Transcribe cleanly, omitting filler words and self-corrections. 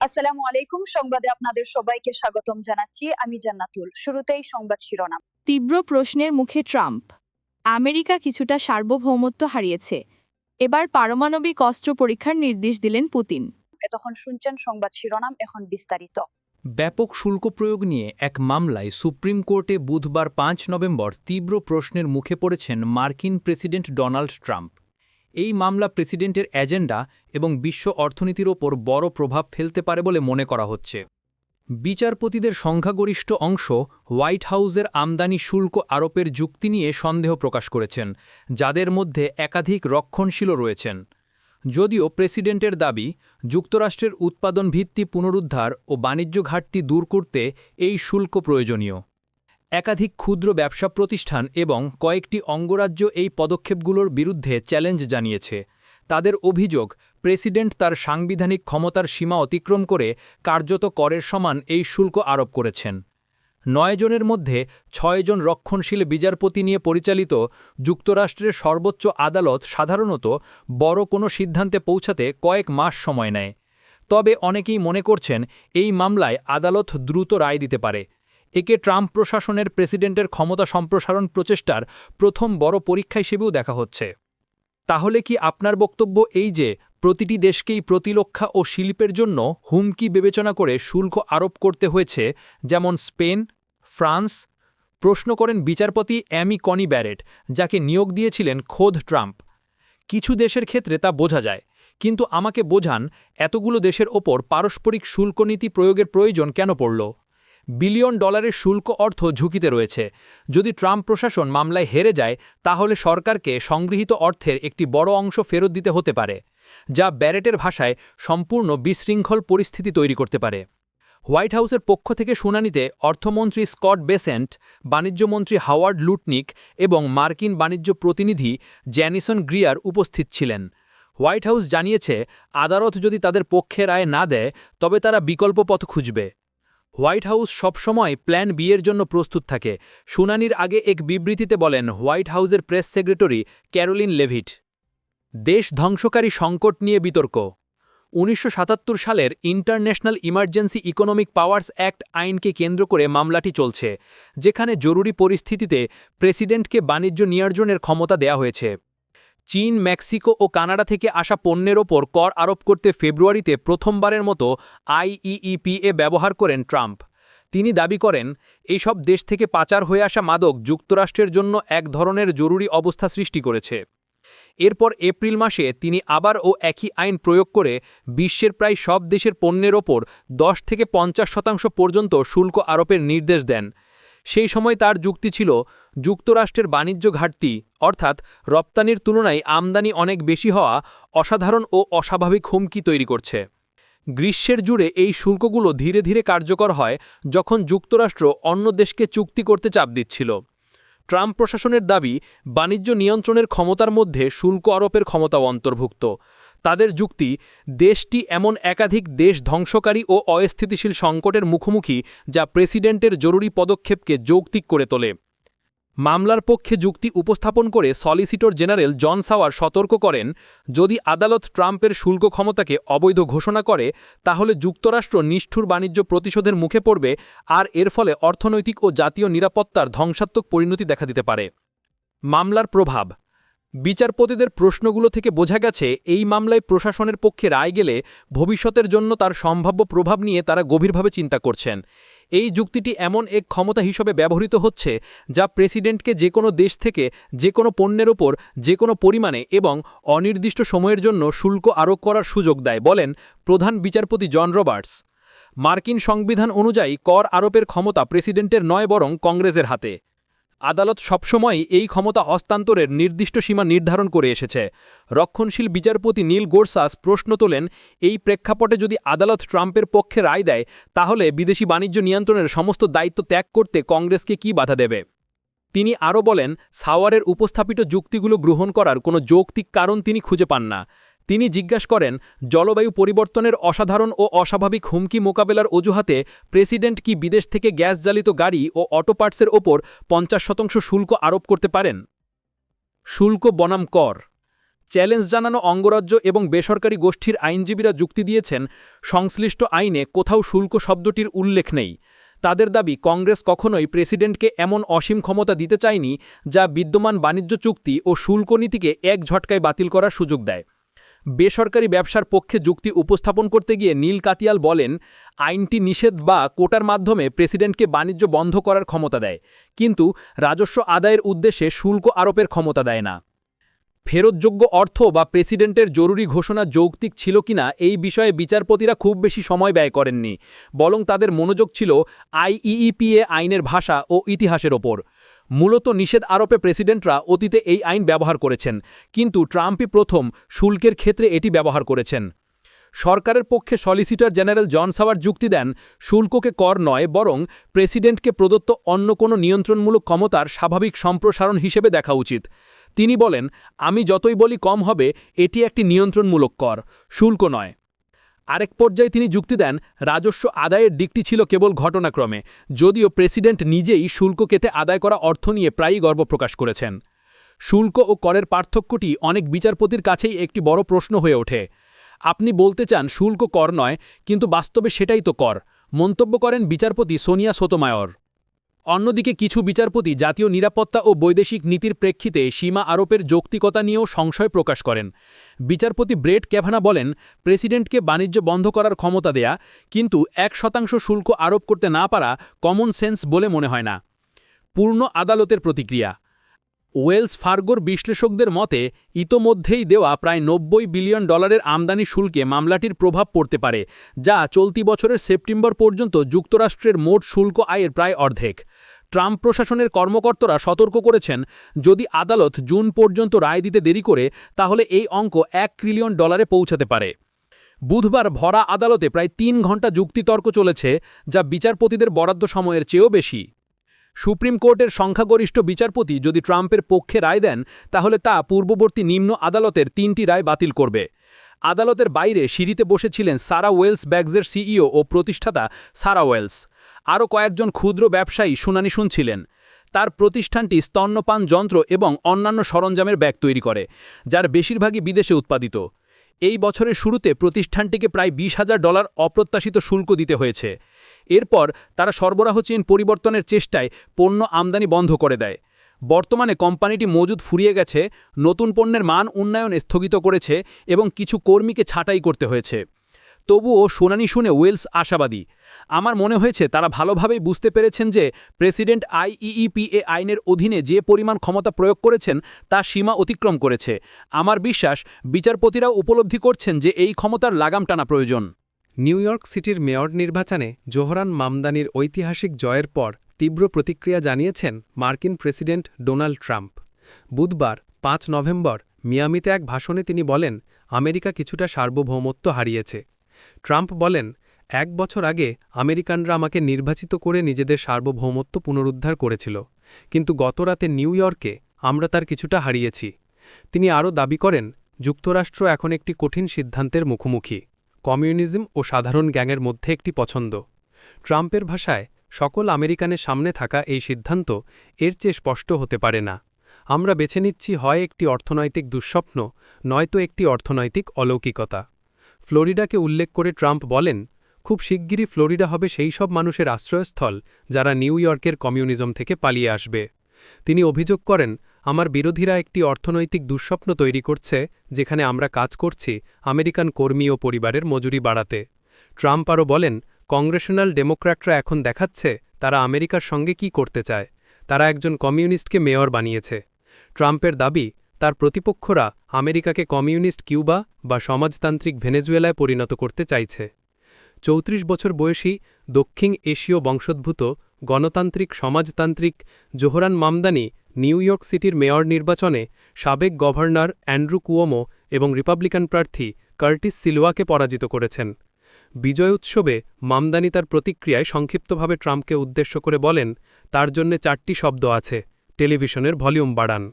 আসসালামু আলাইকুম। সংবাদে আপনাদের সবাইকে স্বাগতম জানাচ্ছি। আমি জান্নাতুল। শুরুতেই সংবাদ শিরোনাম। তীব্র প্রশ্নের মুখে ট্রাম্প। আমেরিকা কিছুটা সার্বভৌমত্ব হারিয়েছে। এবার পারমাণবিক অস্ত্র পরীক্ষার নির্দেশ দিলেন পুতিন। এতক্ষণ শুনছেন সংবাদ শিরোনাম, এখন বিস্তারিত। ব্যাপক শুল্ক প্রয়োগ নিয়ে এক মামলায় সুপ্রিম কোর্টে বুধবার ৫ নভেম্বর তীব্র প্রশ্নের মুখে পড়েছেন মার্কিন প্রেসিডেন্ট ডোনাল্ড ট্রাম্প। এই মামলা প্রেসিডেন্টের এজেন্ডা এবং বিশ্ব অর্থনীতির ওপর বড় প্রভাব ফেলতে পারে বলে মনে করা হচ্ছে। বিচারপতিদের সংখ্যাগরিষ্ঠ অংশ হোয়াইট হাউসের আমদানি শুল্ক আরোপের যুক্তি নিয়ে সন্দেহ প্রকাশ করেছেন, যাদের মধ্যে একাধিক রক্ষণশীলও রয়েছেন। যদিও প্রেসিডেন্টের দাবি, যুক্তরাষ্ট্রের উৎপাদন ভিত্তি পুনরুদ্ধার ও বাণিজ্য ঘাটতি দূর করতে এই শুল্ক প্রয়োজনীয়। একাধিক ক্ষুদ্র ব্যবসা প্রতিষ্ঠান এবং কয়েকটি অঙ্গরাজ্য এই পদক্ষেপগুলোর বিরুদ্ধে চ্যালেঞ্জ জানিয়েছে। তাদের অভিযোগ, প্রেসিডেন্ট তার সাংবিধানিক ক্ষমতার সীমা অতিক্রম করে কার্যত করের সমান এই শুল্ক আরোপ করেছেন। ৯ জনের মধ্যে ৬ জন রক্ষণশীল বিচারপতি নিয়ে পরিচালিত যুক্তরাষ্ট্রের সর্বোচ্চ আদালত সাধারণত বড় কোনো সিদ্ধান্তে পৌঁছাতে কয়েক মাস সময় নেয়। তবে অনেকেই মনে করছেন এই মামলায় আদালত দ্রুত রায় দিতে পারে। একে ট্রাম্প প্রশাসনের প্রেসিডেন্টের ক্ষমতা সম্প্রসারণ প্রচেষ্টার প্রথম বড় পরীক্ষা হিসেবেও দেখা হচ্ছে। তাহলে কি আপনার বক্তব্য এই যে প্রতিটি দেশকেই প্রতিরক্ষা ও শিল্পের জন্য হুমকি বিবেচনা করে শুল্ক আরোপ করতে হয়েছে, যেমন স্পেন, ফ্রান্স? প্রশ্ন করেন বিচারপতি অ্যামি কনি ব্যারেট, যাকে নিয়োগ দিয়েছিলেন খোদ ট্রাম্প। কিছু দেশের ক্ষেত্রে তা বোঝা যায়, কিন্তু আমাকে বোঝান এতগুলো দেশের ওপর পারস্পরিক শুল্ক নীতি প্রয়োগের প্রয়োজন কেন পড়ল? বিলিয়ন ডলারের শুল্ক অর্থ ঝুঁকিতে রয়েছে। যদি ট্রাম্প প্রশাসন মামলায় হেরে যায়, তাহলে সরকারকে সংগৃহীত অর্থের একটি বড় অংশ ফেরত দিতে হতে পারে, যা ব্যারেটের ভাষায় সম্পূর্ণ বিশৃঙ্খল পরিস্থিতি তৈরি করতে পারে। হোয়াইট হাউসের পক্ষ থেকে শুনানিতে অর্থমন্ত্রী স্কট বেসেন্ট, বাণিজ্যমন্ত্রী হাওয়ার্ড লুটনিক এবং মার্কিন বাণিজ্য প্রতিনিধি জ্যানিসন গ্রিয়ার উপস্থিত ছিলেন। হোয়াইট হাউস জানিয়েছে, আদালত যদি তাদের পক্ষে রায় না দেয়, তবে তারা বিকল্প পথ খুঁজবে। হোয়াইট হাউস সবসময় প্ল্যান বি এর জন্য প্রস্তুত থাকে, শুনানির আগে এক বিবৃতিতে বলেন হোয়াইট হাউসের প্রেস সেক্রেটারি ক্যারোলিন লেভিট। দেশ ধ্বংসকারী সংকট নিয়ে বিতর্ক। ১৯৭৭ সালের international emergency economic powers act আইনকে কেন্দ্র করে মামলাটি চলছে, যেখানে জরুরি পরিস্থিতিতে প্রেসিডেন্টকে বাণিজ্য নিয়ন্ত্রণের ক্ষমতা দেয়া হয়েছে। চীন, মেক্সিকো ও কানাডা থেকে আসা পণ্যের ওপর কর আরোপ করতে ফেব্রুয়ারিতে প্রথমবারের মতো আইইইপিএ ব্যবহার করেন ট্রাম্প। তিনি দাবি করেন, এইসব দেশ থেকে পাচার হয়ে আসা মাদক যুক্তরাষ্ট্রের জন্য এক ধরনের জরুরি অবস্থা সৃষ্টি করেছে। এরপর এপ্রিল মাসে তিনি আবারও একই আইন প্রয়োগ করে বিশ্বের প্রায় সব দেশের পণ্যের ওপর ১০ থেকে ৫০% পর্যন্ত শুল্ক আরোপের নির্দেশ দেন। সেই সময় তার যুক্তি ছিল, যুক্তরাষ্ট্রের বাণিজ্য ঘাটতি, অর্থাৎ রপ্তানির তুলনায় আমদানি অনেক বেশি হওয়া, অসাধারণ ও অস্বাভাবিক হুমকি তৈরি করছে। গ্রীষ্মের জুড়ে এই শুল্কগুলো ধীরে ধীরে কার্যকর হয় যখন যুক্তরাষ্ট্র অন্য দেশকে চুক্তি করতে চাপ দিচ্ছিল। ট্রাম্প প্রশাসনের দাবি, বাণিজ্য নিয়ন্ত্রণের ক্ষমতার মধ্যে শুল্ক আরোপের ক্ষমতাও অন্তর্ভুক্ত। তাদের যুক্তি, দেশটি এমন একাধিক দেশ ধ্বংসকারী ও অস্থিতিশীল সংকটের মুখোমুখি যা প্রেসিডেন্টের জরুরি পদক্ষেপকে যৌক্তিক করে তোলে। মামলার পক্ষে যুক্তি উপস্থাপন করে সলিসিটর জেনারেল জন সাওয়ার সতর্ক করেন, যদি আদালত ট্রাম্পের শুল্ক ক্ষমতাকে অবৈধ ঘোষণা করে, তাহলে যুক্তরাষ্ট্র নিষ্ঠুর বাণিজ্য প্রতিশোধের মুখে পড়বে, আর এর ফলে অর্থনৈতিক ও জাতীয় নিরাপত্তার ধ্বংসাত্মক পরিণতি দেখা দিতে পারে। মামলার প্রভাব। বিচারপতিদের প্রশ্নগুলো থেকে বোঝা গেছে, এই মামলায় প্রশাসনের পক্ষে রায় গেলে ভবিষ্যতের জন্য তার সম্ভাব্য প্রভাব নিয়ে তারা গভীরভাবে চিন্তা করছেন। এই যুক্তিটি এমন এক ক্ষমতা হিসেবে ব্যবহৃত হচ্ছে, যা প্রেসিডেন্টকে যে কোনো দেশ থেকে যে কোনো পণ্যের ওপর যে কোনো পরিমাণে এবং অনির্দিষ্ট সময়ের জন্য শুল্ক আরোপ করার সুযোগ দেয়, বলেন প্রধান বিচারপতি জন রবার্টস। মার্কিন সংবিধান অনুযায়ী কর আরোপের ক্ষমতা প্রেসিডেন্টের নয়, বরং কংগ্রেসের হাতে। আদালত সবসময়ই এই ক্ষমতা হস্তান্তরের নির্দিষ্ট সীমা নির্ধারণ করে এসেছে। রক্ষণশীল বিচারপতি নীল গোরসাস প্রশ্ন তোলেন, এই প্রেক্ষাপটে যদি আদালত ট্রাম্পের পক্ষে রায় দেয়, তাহলে বিদেশি বাণিজ্য নিয়ন্ত্রণের সমস্ত দায়িত্ব ত্যাগ করতে কংগ্রেসকে কী বাধা দেবে? তিনি আরও বলেন, সাওয়ারের উপস্থাপিত যুক্তিগুলো গ্রহণ করার কোনো যৌক্তিক কারণ তিনি খুঁজে পান না। তিনি জিজ্ঞাসা করেন, জলবায়ু পরিবর্তনের অসাধারণ ও অস্বাভাবিক হুমকি মোকাবেলার অজুহাতে প্রেসিডেন্ট কি বিদেশ থেকে গ্যাস জ্বালিত গাড়ি ও অটো পার্টসের ওপর ৫০% শুল্ক আরোপ করতে পারেন? শুল্ক বনাম কর। চ্যালেঞ্জ জানানো অঙ্গরাজ্য এবং বেসরকারি গোষ্ঠীর আইনজীবীরা যুক্তি দিয়েছেন সংশ্লিষ্ট আইনে কোথাও শুল্ক শব্দটির উল্লেখ নেই। তাদের দাবি কংগ্রেস কখনোই প্রেসিডেন্টকে এমন অসীম ক্ষমতা দিতে চায়নি যা বিদ্যমান বাণিজ্য চুক্তি ও শুল্ক নীতিকে এক ঝটকায় বাতিল করার সুযোগ দেয়। বেসরকারি ব্যবসার পক্ষে যুক্তি উপস্থাপন করতে গিয়ে নীল কাতিয়াল বলেন, আইনটি নিষেধ বা কোটার মাধ্যমে প্রেসিডেন্টকে বাণিজ্য বন্ধ করার ক্ষমতা দেয়, কিন্তু রাজস্ব আদায়ের উদ্দেশ্যে শুল্ক আরোপের ক্ষমতা দেয় না। ফেরতযোগ্য অর্থ বা প্রেসিডেন্টের জরুরি ঘোষণা যৌক্তিক ছিল কিনা এই বিষয়ে বিচারপতিরা খুব বেশি সময় ব্যয় করেননি, বরং তাদের মনোযোগ ছিল আইইইপিএ আইনের ভাষা ও ইতিহাসের ওপর। মূলত নিষেধ আরোপে প্রেসিডেন্টরা অতীতে এই আইন ব্যবহার করেছেন, কিন্তু ট্রাম্পই প্রথম শুল্কের ক্ষেত্রে এটি ব্যবহার করেছেন। সরকারের পক্ষে সলিসিটর জেনারেল জন সাওয়ার যুক্তি দেন, শুল্ককে কর নয় বরং প্রেসিডেন্টকে প্রদত্ত অন্য কোনো নিয়ন্ত্রণমূলক ক্ষমতার স্বাভাবিক সম্প্রসারণ হিসেবে দেখা উচিত। তিনি বলেন, আমি যতই বলি কম হবে, এটি একটি নিয়ন্ত্রণমূলক কর, শুল্ক নয়। আরেক পর্যায়ে তিনি যুক্তি দেন, রাজস্ব আদায়ের দিকটি ছিল কেবল ঘটনাক্রমে, যদিও প্রেসিডেন্ট নিজেই শুল্ক কেটে আদায় করা অর্থ নিয়ে প্রায়ই গর্ব প্রকাশ করেছেন। শুল্ক ও করের পার্থক্যটি অনেক বিচারপতির কাছেই একটি বড় প্রশ্ন হয়ে ওঠে। আপনি বলতে চান শুল্ক কর নয়, কিন্তু বাস্তবে সেটাই তো কর, মন্তব্য করেন বিচারপতি সোনিয়া সোটোমায়র। অন্যদিকে কিছু বিচারপতি জাতীয় নিরাপত্তা ও বৈদেশিক নীতির প্রেক্ষিতে সীমা আরোপের যৌক্তিকতা নিয়েও সংশয় প্রকাশ করেন। বিচারপতি ব্রেট ক্যাভানা বলেন, প্রেসিডেন্টকে বাণিজ্য বন্ধ করার ক্ষমতা দেয়া, কিন্তু 1% শুল্ক আরোপ করতে না পারা কমন সেন্স বলে মনে হয় না। পূর্ণ আদালতের প্রতিক্রিয়া। ওয়েলস ফার্গোর বিশ্লেষকদের মতে ইতোমধ্যেই দেওয়া প্রায় $90 বিলিয়ন আমদানি শুল্কে মামলাটির প্রভাব পড়তে পারে, যা চলতি বছরের সেপ্টেম্বর পর্যন্ত যুক্তরাষ্ট্রের মোট শুল্ক আয়ের প্রায় অর্ধেক। ট্রাম্প প্রশাসনের কর্মকর্তারা সতর্ক করেছেন, যদি আদালত জুন পর্যন্ত রায় দিতে দেরি করে তাহলে এই অঙ্ক $1 ট্রিলিয়ন পৌঁছাতে পারে। বুধবার ভরা আদালতে প্রায় 3 ঘণ্টা যুক্তিতর্ক চলেছে, যা বিচারপতিদের বরাদ্দ সময়ের চেয়েও বেশি। সুপ্রিম কোর্টের সংখ্যাগরিষ্ঠ বিচারপতি যদি ট্রাম্পের পক্ষে রায় দেন, তাহলে তা পূর্ববর্তী নিম্ন আদালতের 3টি রায় বাতিল করবে। আদালতের বাইরে সিঁড়িতে বসেছিলেন সারা ওয়েলস ব্যাগসের সিইও ও প্রতিষ্ঠাতা সারা ওয়েলস। আরও কয়েকজন ক্ষুদ্র ব্যবসায়ী শুনানি শুনছিলেন। তার প্রতিষ্ঠানটি স্তন্যপান যন্ত্র এবং অন্যান্য সরঞ্জামের ব্যাগ তৈরি করে, যার বেশিরভাগই বিদেশে উৎপাদিত। এই বছরের শুরুতে প্রতিষ্ঠানটিকে প্রায় $20,000 অপ্রত্যাশিত শুল্ক দিতে হয়েছে। এরপর তারা সরবরাহ চেইন পরিবর্তনের চেষ্টায় পণ্য আমদানি বন্ধ করে দেয়। বর্তমানে কোম্পানিটি মজুদ ফুরিয়ে গেছে, নতুন পণ্যের মান উন্নয়ন স্থগিত করেছে এবং কিছু কর্মীকে ছাঁটাই করতে হয়েছে। তবুও শুনানি শুনে ওয়েলস আশাবাদী। আমার মনে হয়েছে তারা ভালোভাবেই বুঝতে পেরেছেন যে প্রেসিডেন্ট আইইইপিএ আইনের অধীনে যে পরিমাণ ক্ষমতা প্রয়োগ করেছেন তা সীমা অতিক্রম করেছে। আমার বিশ্বাস বিচারপতিরাও উপলব্ধি করছেন যে এই ক্ষমতার লাগাম টানা প্রয়োজন। নিউ ইয়র্ক সিটির মেয়র নির্বাচনে জোহরান মামদানির ঐতিহাসিক জয়ের পর তীব্র প্রতিক্রিয়া জানিয়েছেন মার্কিন প্রেসিডেন্ট ডোনাল্ড ট্রাম্প। বুধবার 5 নভেম্বর মিয়ামিতে এক ভাষণে তিনি বলেন, আমেরিকা কিছুটা সার্বভৌমত্ব হারিয়েছে। ট্রাম্প বলেন, 1 বছর আগে আমেরিকানরা আমাকে নির্বাচিত করে নিজেদের সার্বভৌমত্ব পুনরুদ্ধার করেছিল, কিন্তু গতরাতে নিউ ইয়র্কে আমরা তার কিছুটা হারিয়েছি। তিনি আরও দাবি করেন, যুক্তরাষ্ট্র এখন একটি কঠিন সিদ্ধান্তের মুখোমুখি, কমিউনিজম ও সাধারণ গ্যাংয়ের মধ্যে একটি পছন্দ। ট্রাম্পের ভাষায়, সকল আমেরিকানের সামনে থাকা এই সিদ্ধান্ত এর চেয়ে স্পষ্ট হতে পারে না। আমরা বেছে নিচ্ছি হয় একটি অর্থনৈতিক দুঃস্বপ্ন, নয়তো একটি অর্থনৈতিক অলৌকিকতা। ফ্লোরিডাকে উল্লেখ করে ট্রাম্প বলেন, খুব শিগগিরই ফ্লোরিডা হবে সেই সব মানুষের আশ্রয়স্থল যারা নিউ ইয়র্কের কমিউনিজম থেকে পালিয়ে আসবে। তিনি অভিযোগ করেন, আমার বিরোধীরা একটি অর্থনৈতিক দুঃস্বপ্ন তৈরি করছে যেখানে আমরা কাজ করছি আমেরিকান কর্মী ও পরিবারের মজুরি বাড়াতে। ট্রাম্প আরও বলেন, কংগ্রেশনাল ডেমোক্র্যাটরা এখন দেখাচ্ছে তারা আমেরিকার সঙ্গে কি করতে চায়। তারা একজন কমিউনিস্টকে মেয়র বানিয়েছে। ট্রাম্পের দাবি, তার প্রতিপক্ষরা আমেরিকাকে কমিউনিস্ট কিউবা বা সমাজতান্ত্রিক ভেনেজুয়েলায় পরিণত করতে চাইছে। 34 বছর বয়সী দক্ষিণ এশীয় বংশোদ্ভূত গণতান্ত্রিক সমাজতান্ত্রিক জোহরান মামদানি নিউ ইয়র্ক সিটির মেয়র নির্বাচনে সাবেক গভর্নর অ্যান্ড্রু কুয়োমো এবং রিপাবলিকান প্রার্থী কার্টিস সিলওয়াকে পরাজিত করেছেন। বিজয় উৎসবে মামদানি তার প্রতিক্রিয়ায় সংক্ষিপ্তভাবে ট্রাম্পকে উদ্দেশ্য করে বলেন, তার জন্যে 4টি শব্দ আছে, টেলিভিশনের ভলিউম বাড়ান।